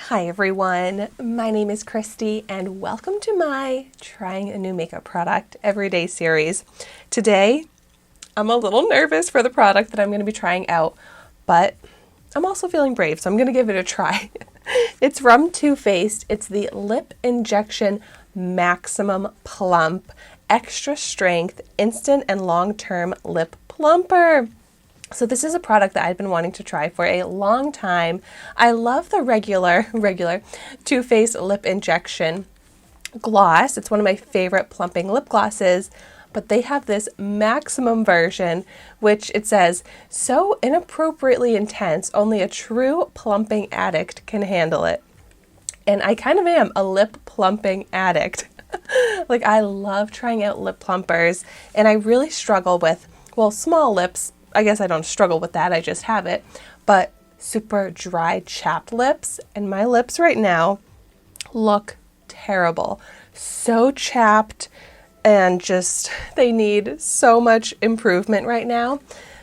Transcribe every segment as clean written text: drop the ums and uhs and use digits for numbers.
Hi everyone, my name is Christy and welcome to my Trying a New Makeup Product Everyday series. Today, I'm a little nervous for the product that I'm going to be trying out, but I'm also feeling brave, so I'm going to give it a try. It's from Too Faced. It's the Lip Injection Maximum Plump Extra Strength Instant and Long-Term Lip Plumper. So this is a product that I've been wanting to try for a long time. I love the regular Too Faced Lip Injection gloss. It's one of my favorite plumping lip glosses, but they have this maximum version, which it says, so inappropriately intense, only a true plumping addict can handle it. And I kind of am a lip plumping addict. Like, I love trying out lip plumpers, and I really struggle with, well, small lips. I guess I don't struggle with that, I just have it, but super dry, chapped lips, and my lips right now look terrible. So chapped, and just, they need so much improvement right now.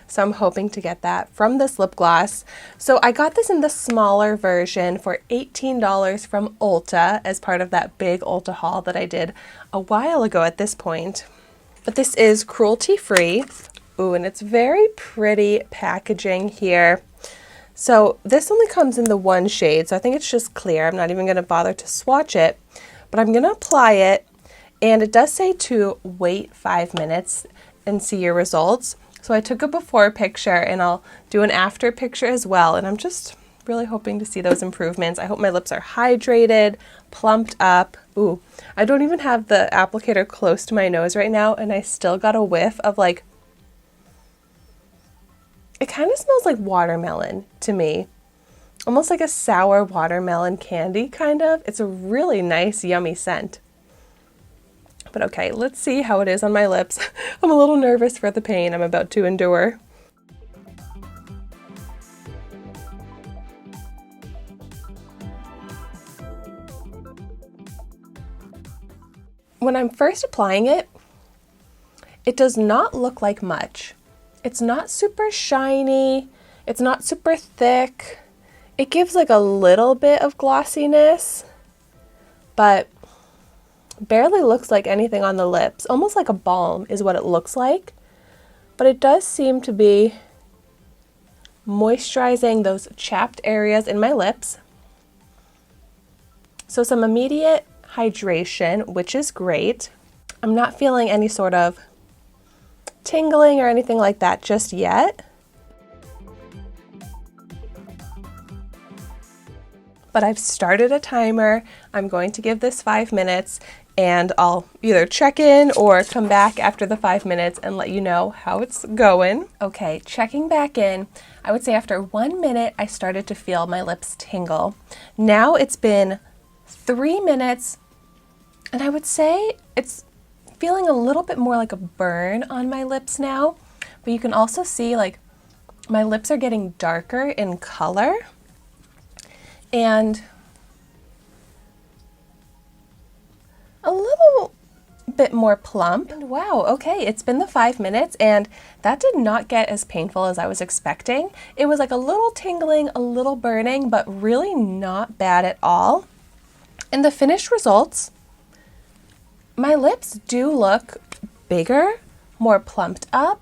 So I'm hoping to get that from this lip gloss. So I got this in the smaller version for $18 from Ulta as part of that big Ulta haul that I did a while ago at this point. But this is cruelty-free. Ooh, and it's very pretty packaging here. So this only comes in the one shade, so I think it's just clear. I'm not even going to bother to swatch it, but I'm going to apply it, and it does say to wait 5 minutes and see your results. So I took a before picture, and I'll do an after picture as well, and I'm just really hoping to see those improvements. I hope my lips are hydrated, plumped up. Ooh, I don't even have the applicator close to my nose right now, and I still got a whiff of like, it kind of smells like watermelon to me. Almost like a sour watermelon candy, kind of. It's a really nice, yummy scent. But okay, let's see how it is on my lips. I'm a little nervous for the pain I'm about to endure. When I'm first applying it, it does not look like much. It's not super shiny, it's not super thick. It gives like a little bit of glossiness, but barely looks like anything on the lips. Almost like a balm is what it looks like, but it does seem to be moisturizing those chapped areas in my lips. So some immediate hydration, which is great. I'm not feeling any sort of tingling or anything like that just yet. But I've started a timer. I'm going to give this 5 minutes, and I'll either check in or come back after the 5 minutes and let you know how it's going. Okay, checking back in. I would say after 1 minute, I started to feel my lips tingle. Now it's been 3 minutes, and I would say it's feeling a little bit more like a burn on my lips now, but you can also see like my lips are getting darker in color and a little bit more plump. And wow, okay, it's been the 5 minutes and that did not get as painful as I was expecting. It was like a little tingling, a little burning, but really not bad at all. And the finished results, my lips do look bigger, more plumped up.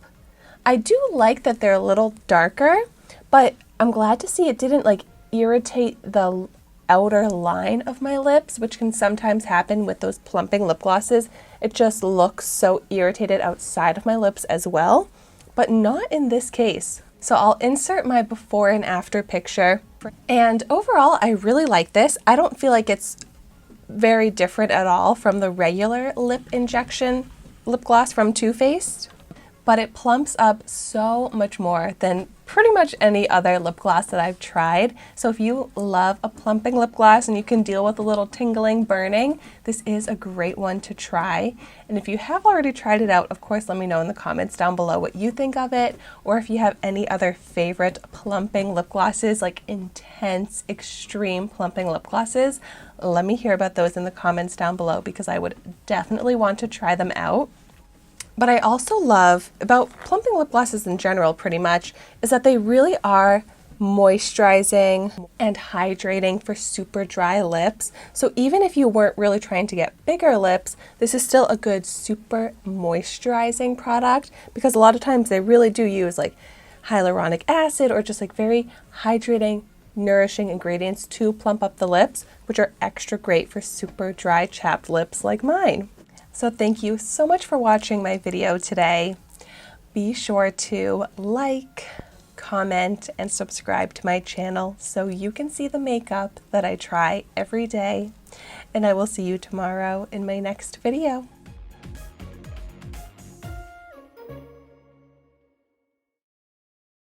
I do like that they're a little darker, but I'm glad to see it didn't like irritate the outer line of my lips, which can sometimes happen with those plumping lip glosses. It just looks so irritated outside of my lips as well, but not in this case. So I'll insert my before and after picture. And overall, I really like this. I don't feel like it's very different at all from the regular lip injection lip gloss from Too Faced, but it plumps up so much more than pretty much any other lip gloss that I've tried. So if you love a plumping lip gloss and you can deal with a little tingling, burning, this is a great one to try. And if you have already tried it out, of course, let me know in the comments down below what you think of it, or if you have any other favorite plumping lip glosses, like intense, extreme plumping lip glosses. Let me hear about those in the comments down below because I would definitely want to try them out. But I also love about plumping lip glosses in general pretty much is that they really are moisturizing and hydrating for super dry lips. So even if you weren't really trying to get bigger lips, this is still a good super moisturizing product, because a lot of times they really do use like hyaluronic acid or just like very hydrating, nourishing ingredients to plump up the lips, which are extra great for super dry, chapped lips like mine. So thank you so much for watching my video today. Be sure to like, comment, and subscribe to my channel so you can see the makeup that I try every day. And I will see you tomorrow in my next video.